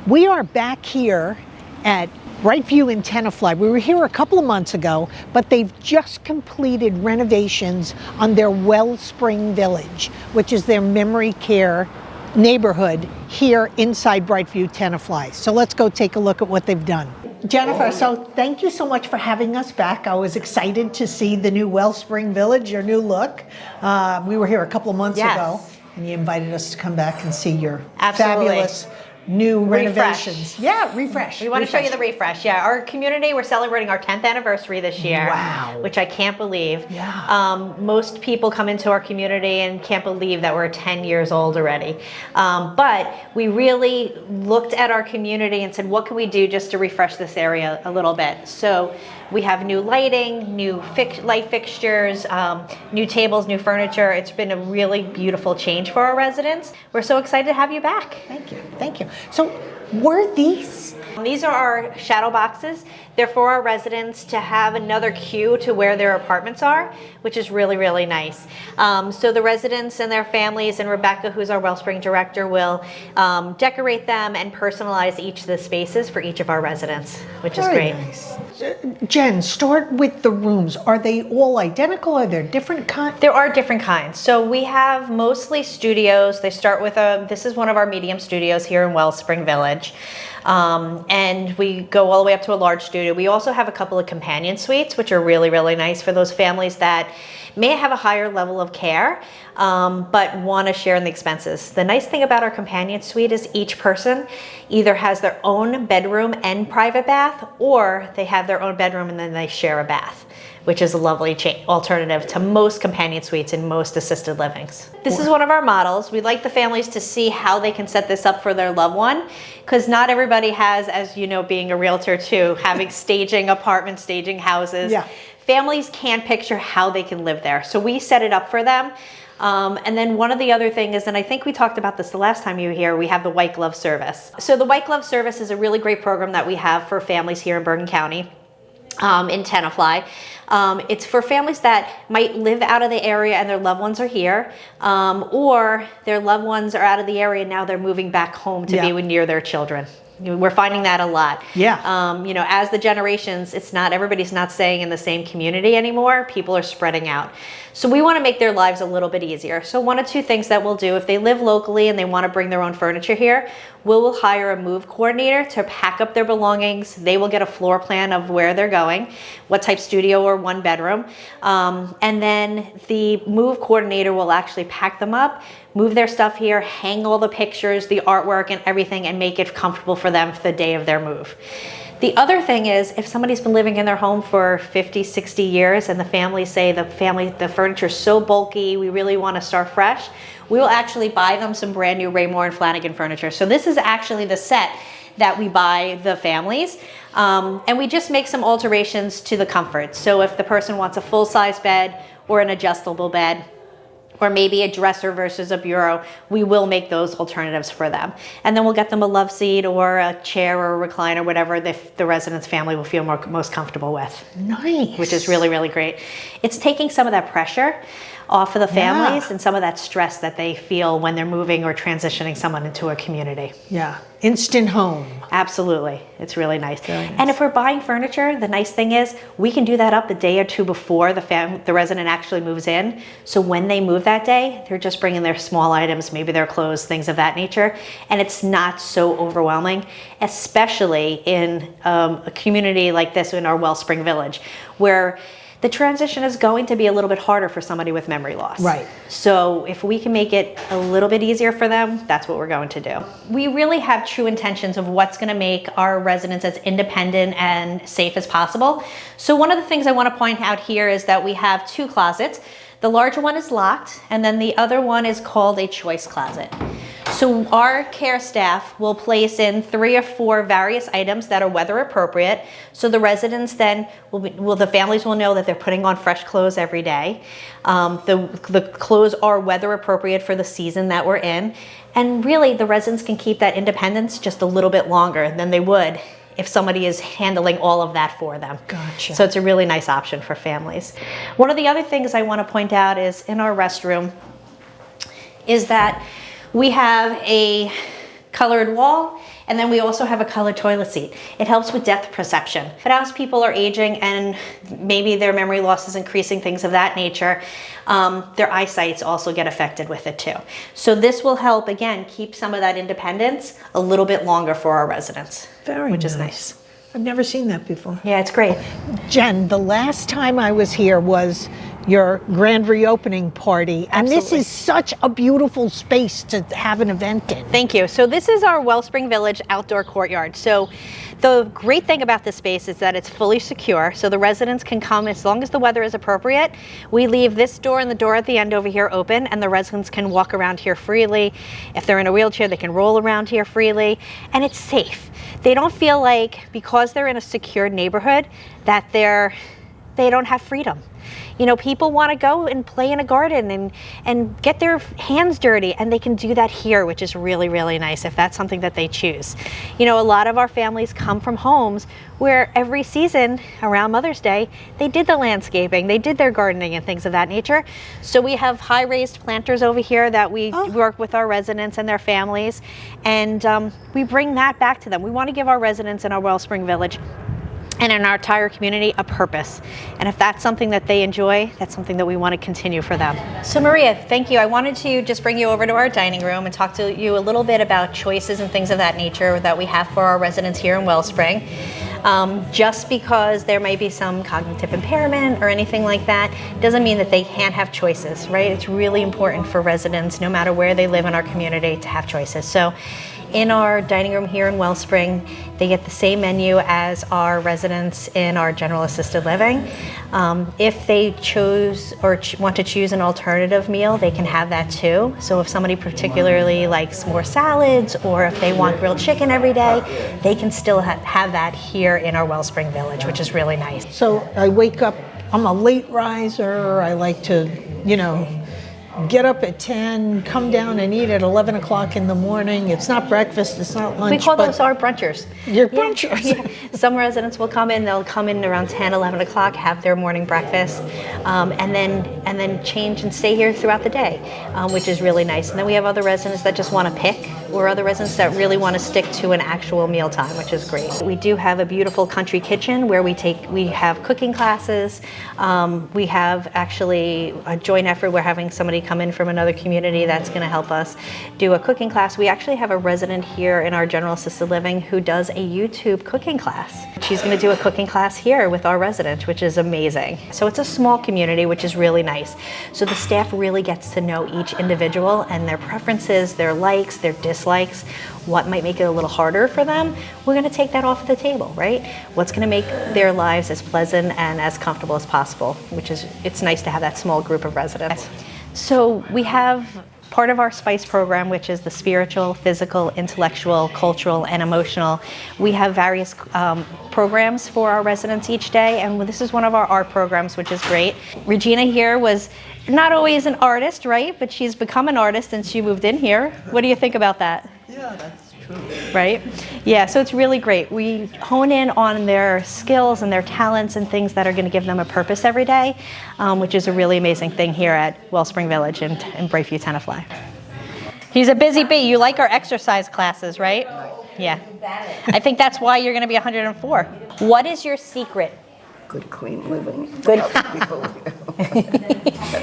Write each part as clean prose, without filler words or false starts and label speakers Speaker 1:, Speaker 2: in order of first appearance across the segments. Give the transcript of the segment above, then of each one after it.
Speaker 1: We are back here at Brightview in Tenafly. We were here a couple of months ago, but they've just completed renovations on their Wellspring Village, which is their memory care neighborhood here inside Brightview Tenafly. So let's go take a look at what they've done. Jennifer, so thank you so much for having us back. I was excited to see the new Wellspring Village, your new look. We were here a couple of months ago, and you invited us to come back and see your fabulous new renovations. Yeah, refresh.
Speaker 2: We want to show you the refresh. Yeah, our community, we're celebrating our 10th anniversary this year.
Speaker 1: Wow.
Speaker 2: Which I can't believe.
Speaker 1: Yeah.
Speaker 2: Most people come into our community and can't believe that we're 10 years old already. But we really looked at our community and said, what can we do just to refresh this area a little bit? So we have new lighting, new light fixtures, new tables, new furniture. It's been a really beautiful change for our residents. We're so excited to have you back.
Speaker 1: Thank you. Thank you. So were these?
Speaker 2: These are our shadow boxes. They're for our residents to have another queue to where their apartments are, which is really, really nice. So the residents and their families, and Rebecca, who's our Wellspring Director, will decorate them and personalize each of the spaces for each of our residents, which is great.
Speaker 1: Nice. Jen, start with the rooms. Are they all identical? Are there different kinds?
Speaker 2: There are different kinds. So we have mostly studios. They start with this is one of our medium studios here in Wellspring Village. And we go all the way up to a large studio. We also have a couple of companion suites, which are really, really nice for those families that may have a higher level of care, but want to share in the expenses. The nice thing about our companion suite is each person either has their own bedroom and private bath, or they have their own bedroom and then they share a bath, which is a lovely alternative to most companion suites in most assisted livings. This is one of our models. We'd like the families to see how they can set this up for their loved one, because not everybody has, as you know, being a realtor too, having staging apartments, staging houses. Yeah. Families can't picture how they can live there. So we set it up for them. And then one of the other things is, and I think we talked about this the last time you were here, we have the White Glove Service. So the White Glove Service is a really great program that we have for families here in Bergen County, in Tenafly. It's for families that might live out of the area and their loved ones are here, or their loved ones are out of the area and now they're moving back home to be near their children. We're finding that a lot. Yeah. You know, as the generations, everybody's not staying in the same community anymore. People are spreading out. So we want to make their lives a little bit easier. So one of two things that we'll do, if they live locally and they want to bring their own furniture here, we'll hire a move coordinator to pack up their belongings. They will get a floor plan of where they're going, what type studio or one bedroom. And then the move coordinator will actually pack them up, move their stuff here, hang all the pictures, the artwork and everything, and make it comfortable for them for the day of their move. The other thing is, if somebody's been living in their home for 50, 60 years and the family say the furniture is so bulky, we really want to start fresh, we will actually buy them some brand new Raymore and Flanagan furniture. So this is actually the set that we buy the families. And we just make some alterations to the comfort. So if the person wants a full-size bed or an adjustable bed, or maybe a dresser versus a bureau, we will make those alternatives for them. And then we'll get them a love seat or a chair or a recliner, whatever the resident's family will feel most comfortable with.
Speaker 1: Nice.
Speaker 2: Which is really, really great. It's taking some of that pressure off of the families and some of that stress that they feel when they're moving or transitioning someone into a community.
Speaker 1: Yeah, instant home.
Speaker 2: Absolutely, it's really nice. And if we're buying furniture, the nice thing is we can do that up a day or two before the resident actually moves in. So when they move that day, they're just bringing their small items, maybe their clothes, things of that nature, and it's not so overwhelming, especially in a community like this in our Wellspring Village, where the transition is going to be a little bit harder for somebody with memory loss.
Speaker 1: Right.
Speaker 2: So if we can make it a little bit easier for them, that's what we're going to do. We really have true intentions of what's going to make our residents as independent and safe as possible. So one of the things I want to point out here is that we have two closets. The larger one is locked, and then the other one is called a choice closet. So our care staff will place in 3 or 4 various items that are weather appropriate. So the residents then the families will know that they're putting on fresh clothes every day. The clothes are weather appropriate for the season that we're in. And really the residents can keep that independence just a little bit longer than they would if somebody is handling all of that for them.
Speaker 1: Gotcha.
Speaker 2: So it's a really nice option for families. One of the other things I want to point out is in our restroom is that we have a colored wall And then we also have a color toilet seat. It helps with depth perception. But as people are aging and maybe their memory loss is increasing, things of that nature, their eyesights also get affected with it too. So this will help, again, keep some of that independence a little bit longer for our residents, which is nice.
Speaker 1: I've never seen that before.
Speaker 2: Yeah, it's great.
Speaker 1: Jen, the last time I was here was your grand reopening party, and this is such a beautiful space to have an event in.
Speaker 2: Thank you. So this is our Wellspring Village outdoor courtyard. So the great thing about this space is that it's fully secure, so the residents can come as long as the weather is appropriate. We leave this door and the door at the end over here open, and the residents can walk around here freely. If they're in a wheelchair, they can roll around here freely, and it's safe. They don't feel like, because they're in a secured neighborhood, that they don't have freedom. You know, people want to go and play in a garden and get their hands dirty, and they can do that here, which is really, really nice if that's something that they choose. You know, a lot of our families come from homes where every season around Mother's Day, they did the landscaping, they did their gardening and things of that nature. So we have high raised planters over here that we work with our residents and their families, and we bring that back to them. We want to give our residents in our Wellspring Village and in our entire community a purpose. And if that's something that they enjoy, that's something that we want to continue for them. So Maria, thank you. I wanted to just bring you over to our dining room and talk to you a little bit about choices and things of that nature that we have for our residents here in Wellspring. Just because there may be some cognitive impairment or anything like that doesn't mean that they can't have choices, right? It's really important for residents, no matter where they live in our community, to have choices. So in our dining room here in Wellspring, they get the same menu as our residents in our general assisted living. If they chose or want to choose an alternative meal, they can have that too. So if somebody particularly likes more salads, or if they want grilled chicken every day, they can still have that here in our Wellspring Village, which is really nice.
Speaker 1: So I wake up, I'm a late riser, I like to, get up at 10, come down and eat at 11 o'clock in the morning. It's not breakfast, it's not lunch.
Speaker 2: We call those our brunchers.
Speaker 1: Your brunchers.
Speaker 2: Yeah. Some residents will come in, they'll come in around 10, 11 o'clock, have their morning breakfast, and then change and stay here throughout the day, which is really nice. And then we have other residents that just want to pick, or other residents that really want to stick to an actual mealtime, which is great. We do have a beautiful country kitchen where we have cooking classes. We have actually a joint effort. We're having somebody come in from another community that's going to help us do a cooking class. We actually have a resident here in our general assisted living who does a YouTube cooking class. She's going to do a cooking class here with our resident, which is amazing. So it's a small community, which is really nice. So the staff really gets to know each individual and their preferences, their likes, their dislikes, what might make it a little harder for them. We're going to take that off the table, right? What's going to make their lives as pleasant and as comfortable as possible, it's nice to have that small group of residents. So we have part of our SPICE program, which is the spiritual, physical, intellectual, cultural, and emotional. We have various programs for our residents each day, and this is one of our art programs, which is great. Regina here was not always an artist, right? But she's become an artist and she moved in here. What do you think about that?
Speaker 3: Yeah, that's true.
Speaker 2: Right? Yeah, so it's really great. We hone in on their skills and their talents and things that are going to give them a purpose every day, which is a really amazing thing here at Wellspring Village in Brightview Tenafly. He's a busy bee. You like our exercise classes, right? Yeah. I think that's why you're going to be 104. What is your secret?
Speaker 3: Good, clean living.
Speaker 2: Good.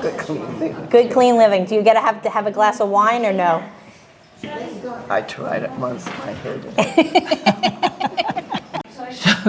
Speaker 3: Good, clean living.
Speaker 2: Good, clean living. Do you get to have a glass of wine or no?
Speaker 3: I tried it once, I hated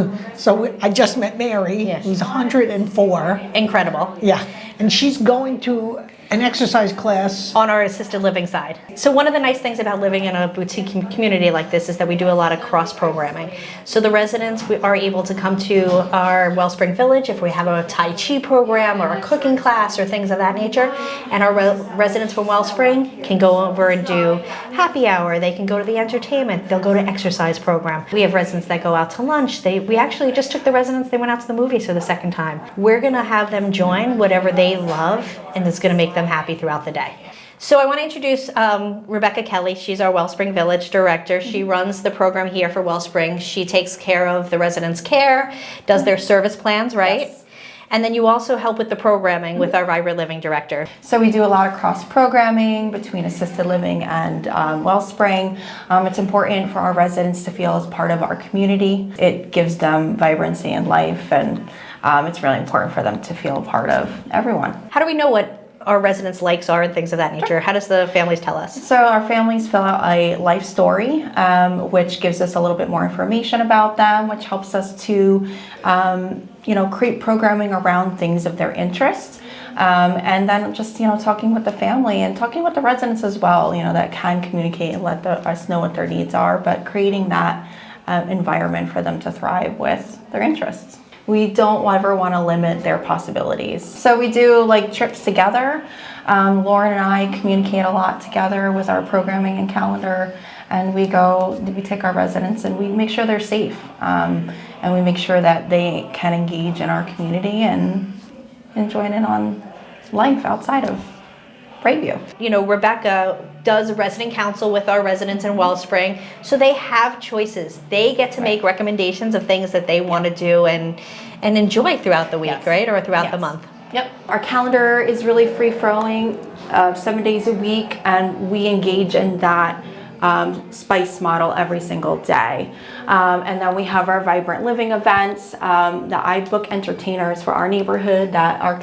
Speaker 3: it.
Speaker 1: So I just met Mary, who's 104.
Speaker 2: Incredible.
Speaker 1: Yeah, and she's going to an exercise class
Speaker 2: On our assisted living side. So one of the nice things about living in a boutique community like this is that we do a lot of cross-programming. So the residents are able to come to our Wellspring Village if we have a Tai Chi program or a cooking class or things of that nature. And our residents from Wellspring can go over and do happy hour. They can go to the entertainment. They'll go to exercise program. We have residents that go out to lunch. We actually just took the residents, they went out to the movies for the second time. We're gonna have them join whatever they love, and it's gonna make them happy throughout the day. So I want to introduce Rebecca Kelly. She's our Wellspring Village Director. She runs the program here for Wellspring. She takes care of the residents' care, does their service plans, right? Yes. And then you also help with the programming with our Vibrant Living Director.
Speaker 4: So we do a lot of cross-programming between assisted living and Wellspring. It's important for our residents to feel as part of our community. It gives them vibrancy in life, and it's really important for them to feel a part of everyone.
Speaker 2: How do we know what our residents' likes are and things of that nature? How does the families tell us?
Speaker 4: So our families fill out a life story, which gives us a little bit more information about them, which helps us to, create programming around things of their interest. And then just, talking with the family and talking with the residents as well, that can communicate and let us know what their needs are, but creating that environment for them to thrive with their interests. We don't ever want to limit their possibilities. So we do trips together. Lauren and I communicate a lot together with our programming and calendar, and we take our residents and we make sure they're safe. And we make sure that they can engage in our community and join in on life outside of Brightview.
Speaker 2: Rebecca does a resident council with our residents in Wellspring, so they have choices. They get to make recommendations of things that they want to do and enjoy throughout the week, right? Or throughout the month.
Speaker 4: Yep. Our calendar is really free-flowing, 7 days a week, and we engage in that spice model every single day. And then we have our Vibrant Living events that I book entertainers for our neighborhood that our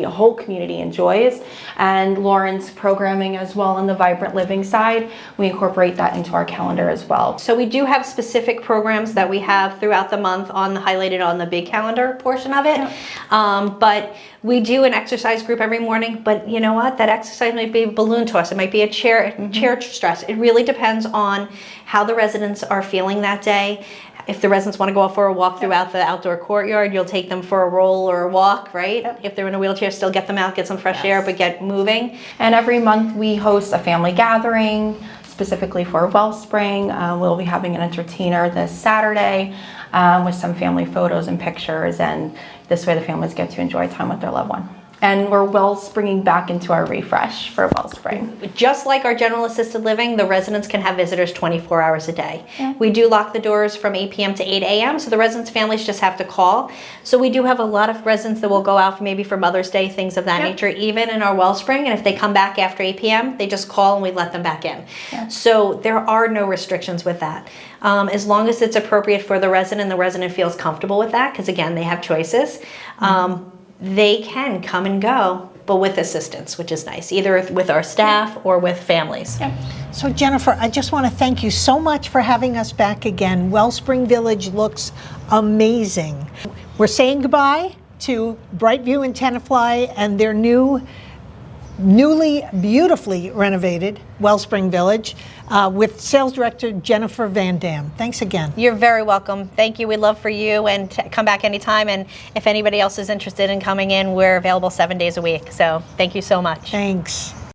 Speaker 4: whole community enjoys. And Lauren's programming as well on the Vibrant Living side, we incorporate that into our calendar as well.
Speaker 2: So we do have specific programs that we have throughout the month highlighted on the big calendar portion of it. Yep. But we do an exercise group every morning, but you know what? That exercise might be a balloon toss. It might be a chair stress. It really depends on how the residents are feeling that day. If the residents want to go out for a walk throughout the outdoor courtyard, you'll take them for a roll or a walk, right? Yep. If they're in a wheelchair, still get them out, get some fresh air, but get moving.
Speaker 4: And every month we host a family gathering specifically for Wellspring. We'll be having an entertainer this Saturday with some family photos and pictures, and this way the families get to enjoy time with their loved one. And we're Wellspringing back into our refresh for Wellspring.
Speaker 2: Just like our general assisted living, the residents can have visitors 24 hours a day. Yeah. We do lock the doors from 8 p.m. to 8 a.m., so the residents' families just have to call. So we do have a lot of residents that will go out maybe for Mother's Day, things of that nature, even in our Wellspring. And if they come back after 8 p.m., they just call and we let them back in. Yeah. So there are no restrictions with that. As long as it's appropriate for the resident feels comfortable with that, because again, they have choices. They can come and go, but with assistance, which is nice, either with our staff or with families.
Speaker 1: Yep. So Jennifer, I just want to thank you so much for having us back again. Wellspring Village looks amazing. We're saying goodbye to Brightview Tenafly and their newly beautifully renovated Wellspring Village with Sales Director Jennifer Van Dam. Thanks again.
Speaker 2: You're very welcome. Thank you. We'd love for you, and come back anytime. And if anybody else is interested in coming in, we're available 7 days a week. So thank you so much.
Speaker 1: Thanks.